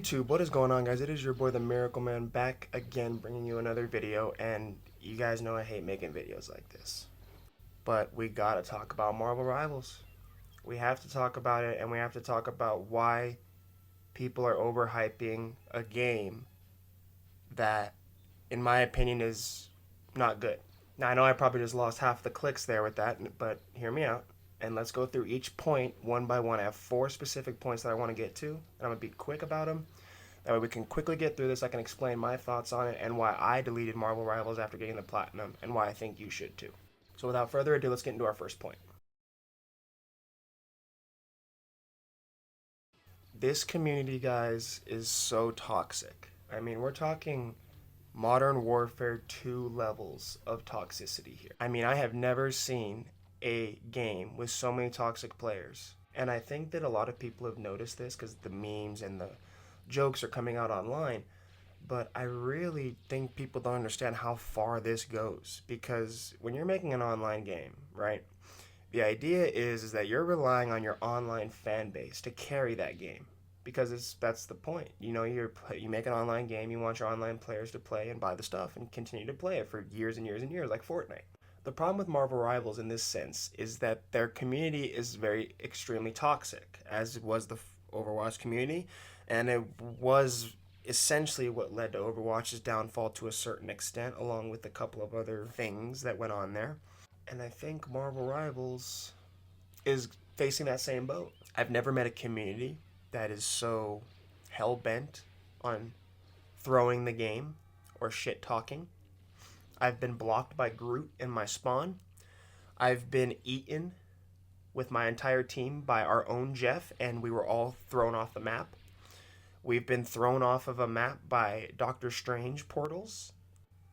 YouTube, what is going on, guys? It is your boy the Miracle Man back again bringing you another video, and you guys know I hate making videos like this, but we gotta talk about Marvel Rivals. We have to talk about it, and we have to talk about why people are overhyping a game that, in my opinion, is not good. Now, I know I probably just lost half the clicks there with that, but hear me out, and let's go through each point one by one. I have 4 specific points that I want to get to, and I'm going to be quick about them. That way we can quickly get through this. I can explain my thoughts on it and why I deleted Marvel Rivals after getting the platinum and why I think you should too. So without further ado, let's get into our first point. This community, guys, is so toxic. I mean, we're talking Modern Warfare 2 levels of toxicity here. I mean, I have never seen a game with so many toxic players. And I think that a lot of people have noticed this because the memes and the jokes are coming out online. But I really think people don't understand how far this goes. Because when you're making an online game, right? The idea is that you're relying on your online fan base to carry that game because that's the point. You know, you make an online game, you want your online players to play and buy the stuff and continue to play it for years and years and years, like Fortnite. The problem with Marvel Rivals in this sense is that their community is very extremely toxic, as was the Overwatch community, and it was essentially what led to Overwatch's downfall to a certain extent, along with a couple of other things that went on there. And I think Marvel Rivals is facing that same boat. I've never met a community that is so hell bent on throwing the game or shit talking. I've been blocked by Groot in my spawn. I've been eaten with my entire team by our own Jeff, and we were all thrown off the map. We've been thrown off of a map by Doctor Strange portals.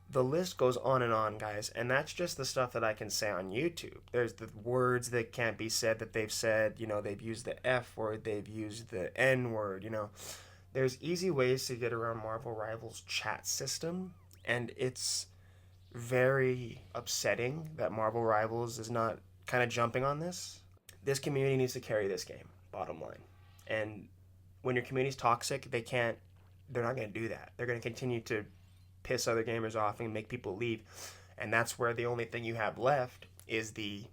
The list goes on, guys, and that's just the stuff that I can say on YouTube. There's the words that can't be said that they've said. You know, they've used the F word, they've used the N word. You know, there's easy ways to get around Marvel Rivals chat system, and it's very upsetting that Marvel Rivals is not kind of jumping on this. This community needs to carry this game, bottom line. And when your community's toxic, they're not going to do that. They're going to continue to piss other gamers off and make people leave. And that's where the only thing you have left is the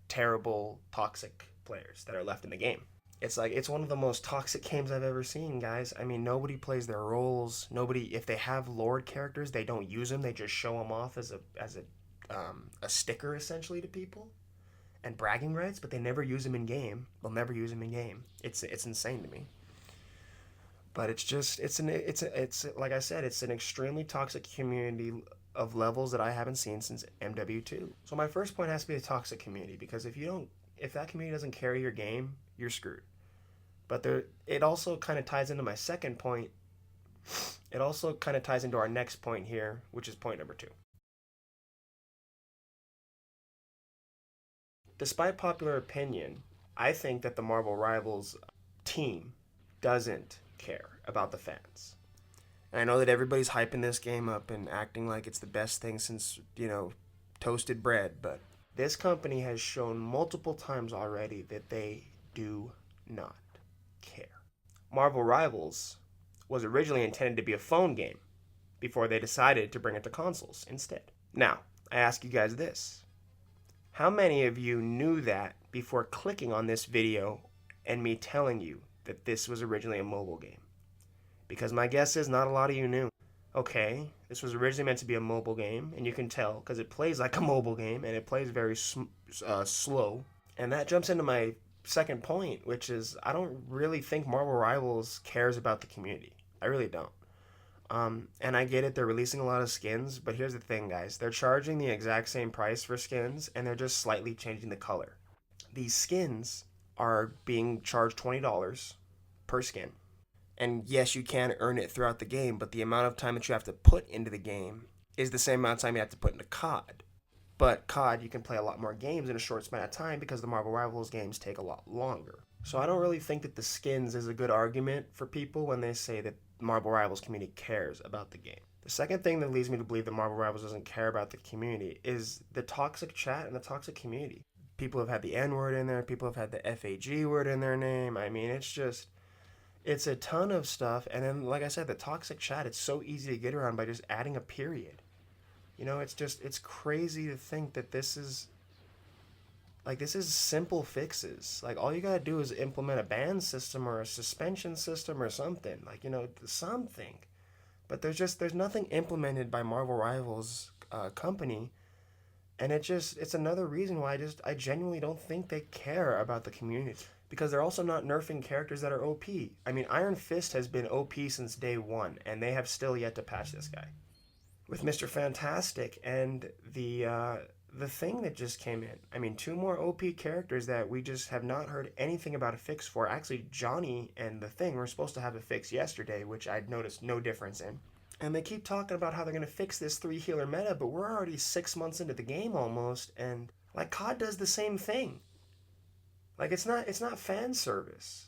terrible, toxic players that are left in the game. It's one of the most toxic games I've ever seen, guys. I mean, nobody plays their roles. Nobody, if they have Lord characters, they don't use them. They just show them off as a sticker essentially to people and bragging rights, but they never use them in game. They'll never use them in game. It's insane to me. But it's like I said, it's an extremely toxic community of levels that I haven't seen since MW2. So my first point has to be the toxic community, because if that community doesn't carry your game, you're screwed. But it also kind of ties into my second point. It also kind of ties into our next point here, which is point number 2. Despite popular opinion, I think that the Marvel Rivals team doesn't care about the fans. And I know that everybody's hyping this game up and acting like it's the best thing since, toasted bread, but this company has shown multiple times already that they do not care. Marvel Rivals was originally intended to be a phone game before they decided to bring it to consoles instead. Now, I ask you guys this. How many of you knew that before clicking on this video and me telling you that this was originally a mobile game? Because my guess is not a lot of you knew. Okay, this was originally meant to be a mobile game, and you can tell because it plays like a mobile game, and it plays very slow. And that jumps into my second point, which is I don't really think Marvel Rivals cares about the community. I really don't. And I get it, they're releasing a lot of skins, but here's the thing, guys. They're charging the exact same price for skins, and they're just slightly changing the color. These skins are being charged $20 per skin. And yes, you can earn it throughout the game, but the amount of time that you have to put into the game is the same amount of time you have to put into COD. But COD, you can play a lot more games in a short span of time because the Marvel Rivals games take a lot longer. So I don't really think that the skins is a good argument for people when they say that Marvel Rivals community cares about the game. The second thing that leads me to believe that Marvel Rivals doesn't care about the community is the toxic chat and the toxic community. People have had the N word in there, people have had the FAG word in their name. I mean, It's a ton of stuff, and then like I said, the toxic chat, it's so easy to get around by just adding a period. You know, it's crazy to think that this is simple fixes. Like all you gotta do is implement a ban system or a suspension system or something. Like, you know, something. But there's nothing implemented by Marvel Rivals company, and it's another reason why I genuinely don't think they care about the community, because they're also not nerfing characters that are OP. I mean, Iron Fist has been OP since day one, and they have still yet to patch this guy. With Mr. Fantastic and the thing that just came in. I mean, two more OP characters that we just have not heard anything about a fix for. Actually, Johnny and the Thing were supposed to have a fix yesterday, which I'd noticed no difference in. And they keep talking about how they're going to fix this three healer meta, but we're already 6 months into the game almost, and like COD does the same thing. Like it's not fan service.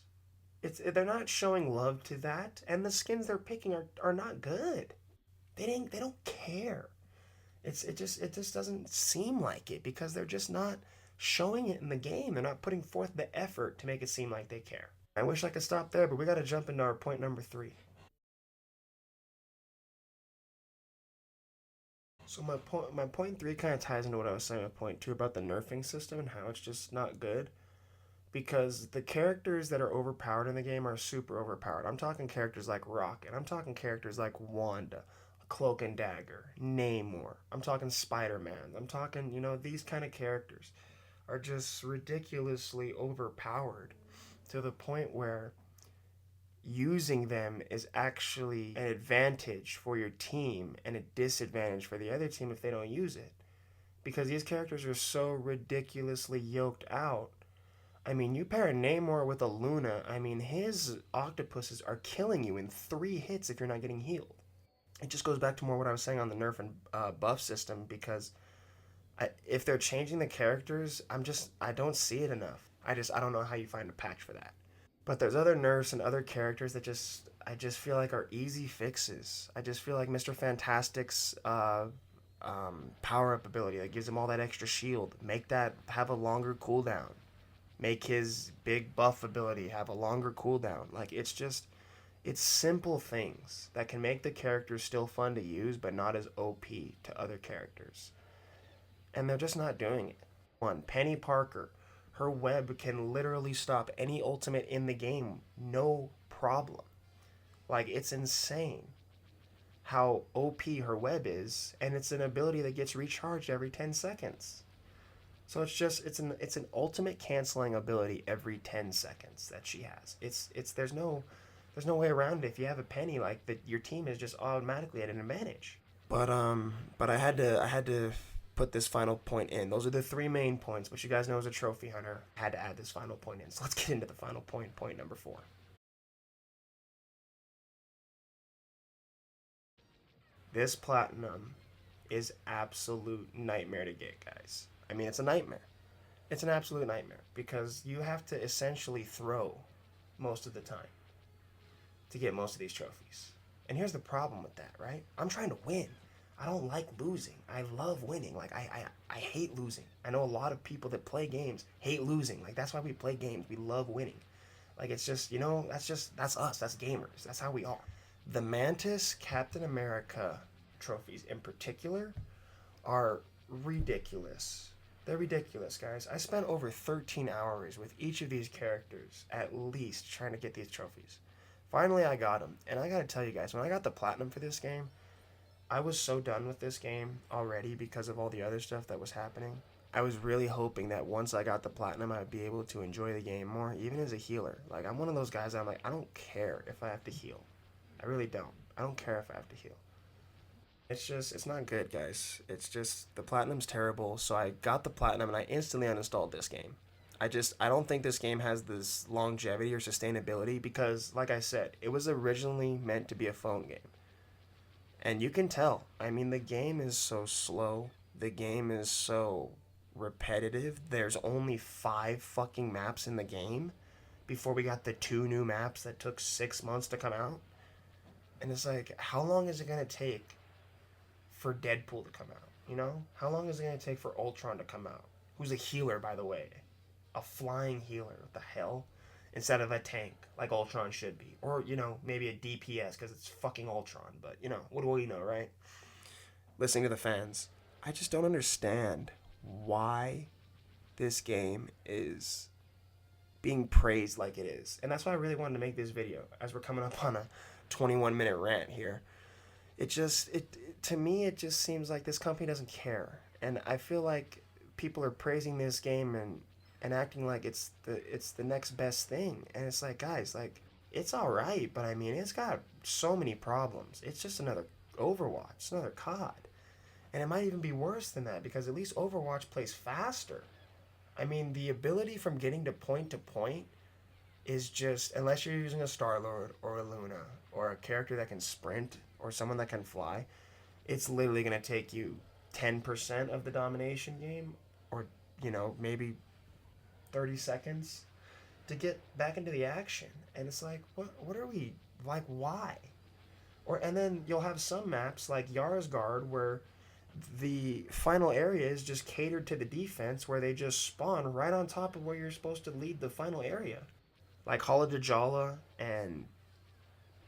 They're not showing love to that, and the skins they're picking are not good. They don't care. It just doesn't seem like it because they're just not showing it in the game. They're not putting forth the effort to make it seem like they care. I wish I could stop there, but we got to jump into our point number 3. So my point 3 kind of ties into what I was saying with point 2 about the nerfing system and how it's just not good, because the characters that are overpowered in the game are super overpowered. I'm talking characters like Rocket. I'm talking characters like Wanda, Cloak and Dagger, Namor. I'm talking Spider-Man. I'm talking, you know, these kind of characters are just ridiculously overpowered to the point where using them is actually an advantage for your team and a disadvantage for the other team if they don't use it. Because these characters are so ridiculously yoked out. I mean, you pair Namor with a Luna, I mean, his octopuses are killing you in 3 hits if you're not getting healed. It just goes back to more what I was saying on the nerf and buff system, because if they're changing the characters, I don't see it enough. I don't know how you find a patch for that. But there's other nerfs and other characters that I just feel like are easy fixes. I just feel like Mr. Fantastic's power up ability that gives him all that extra shield, make that have a longer cooldown. Make his big buff ability have a longer cooldown. Like it's simple things that can make the characters still fun to use, but not as OP to other characters. And they're just not doing it. One, Penny Parker, her web can literally stop any ultimate in the game, no problem. Like, it's insane how OP her web is, and it's an ability that gets recharged every 10 seconds. So it's an ultimate canceling ability every 10 seconds that she has. It's there's no way around it. If you have a Penny, like, that, your team is just automatically at an advantage. But I had to put this final point in. Those are the 3 main points, but you guys know as a trophy hunter, I had to add this final point in. So let's get into the final point, point number 4. This platinum is absolute nightmare to get, guys. I mean, it's a nightmare. It's an absolute nightmare because you have to essentially throw most of the time to get most of these trophies. And here's the problem with that, right? I'm trying to win. I don't like losing. I love winning. Like I hate losing. I know a lot of people that play games hate losing. Like that's why we play games. We love winning. Like it's just, you know, that's us. That's gamers. That's how we are. The Mantis Captain America trophies in particular are ridiculous. They're ridiculous, guys. I spent over 13 hours with each of these characters at least trying to get these trophies. Finally, I got them. And I gotta tell you guys, when I got the platinum for this game, I was so done with this game already because of all the other stuff that was happening. I was really hoping that once I got the platinum, I'd be able to enjoy the game more, even as a healer. Like, I'm one of those guys that I'm like, I don't care if I have to heal. I really don't. I don't care if I have to heal. It's not good, guys. It's just, the platinum's terrible, so I got the platinum and I instantly uninstalled this game. I don't think this game has this longevity or sustainability because, like I said, it was originally meant to be a phone game. And you can tell. I mean, the game is so slow. The game is so repetitive. There's only 5 fucking maps in the game before we got the 2 new maps that took 6 months to come out. And it's like, how long is it going to take for Deadpool to come out? You know? How long is it going to take for Ultron to come out? Who's a healer, by the way. A flying healer. What the hell? instead of a tank like Ultron should be, or maybe a DPS because it's fucking Ultron. But what do we know, right? Listening to the fans, I just don't understand why this game is being praised like it is, and that's why I really wanted to make this video as we're coming up on a 21-minute rant here. To me, it just seems like this company doesn't care, and I feel like people are praising this game and acting like it's the next best thing, and it's like, guys, like, it's all right, but I mean, it's got so many problems. It's just another Overwatch, it's another COD, and it might even be worse than that because at least Overwatch plays faster. I mean, the ability from getting to point is just, unless you're using a Star-Lord or a Luna or a character that can sprint or someone that can fly, it's literally going to take you 10% of the domination game, or maybe 30 seconds to get back into the action. And it's like, what are we, like, why? And then you'll have some maps like Yarsgard where the final area is just catered to the defense, where they just spawn right on top of where you're supposed to lead the final area. Like Hall of Djala and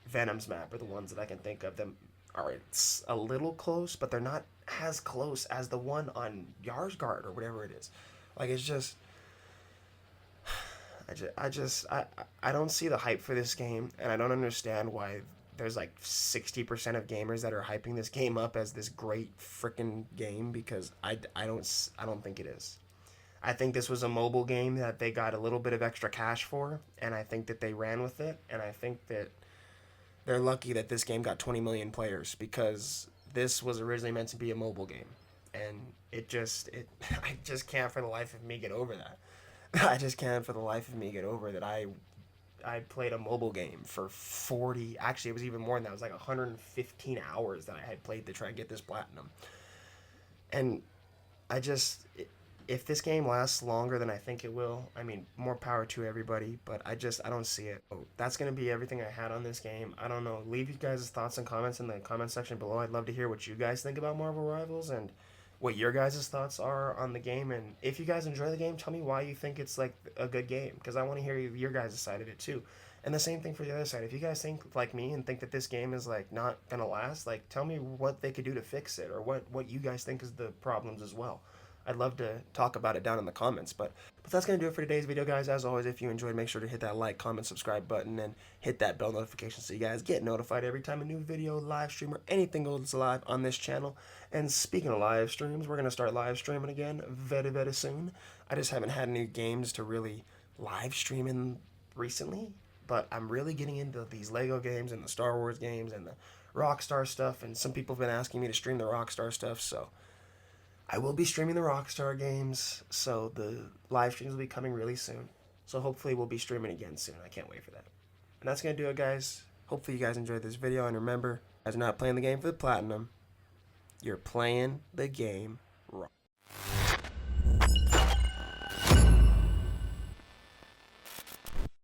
Venom's map are the ones that I can think of. Them are, it's a little close, but they're not as close as the one on Yarsgard or whatever it is. Like, it's just, I don't see the hype for this game, and I don't understand why there's like 60% of gamers that are hyping this game up as this great freaking game, because I don't think it is. I think this was a mobile game that they got a little bit of extra cash for, and I think that they ran with it, and I think that they're lucky that this game got 20 million players, because this was originally meant to be a mobile game, and I just can't for the life of me get over that. I just can't for the life of me get over that I played a mobile game for 40, actually it was even more than that, it was like 115 hours that I had played to try and get this platinum. And if this game lasts longer than I think it will, I mean, more power to everybody, but I don't see it. That's going to be everything I had on this game. I don't know. Leave you guys' thoughts and comments in the comment section below. I'd love to hear what you guys think about Marvel Rivals and what your guys' thoughts are on the game. And if you guys enjoy the game, tell me why you think it's like a good game, because I want to hear your guys' side of it too. And the same thing for the other side. If you guys think like me and think that this game is like not going to last, like, tell me what they could do to fix it, or what you guys think is the problems as well. I'd love to talk about it down in the comments. But that's going to do it for today's video, guys. As always, if you enjoyed, make sure to hit that like, comment, subscribe button, and hit that bell notification so you guys get notified every time a new video, live stream, or anything goes live on this channel. And speaking of live streams, we're going to start live streaming again very, very soon. I just haven't had any games to really live stream in recently, but I'm really getting into these Lego games and the Star Wars games and the Rockstar stuff, and some people have been asking me to stream the Rockstar stuff, so I will be streaming the Rockstar games, so the live streams will be coming really soon. So hopefully we'll be streaming again soon. I can't wait for that. And that's going to do it, guys. Hopefully you guys enjoyed this video, and remember, you guys are not playing the game for the platinum. You're playing the game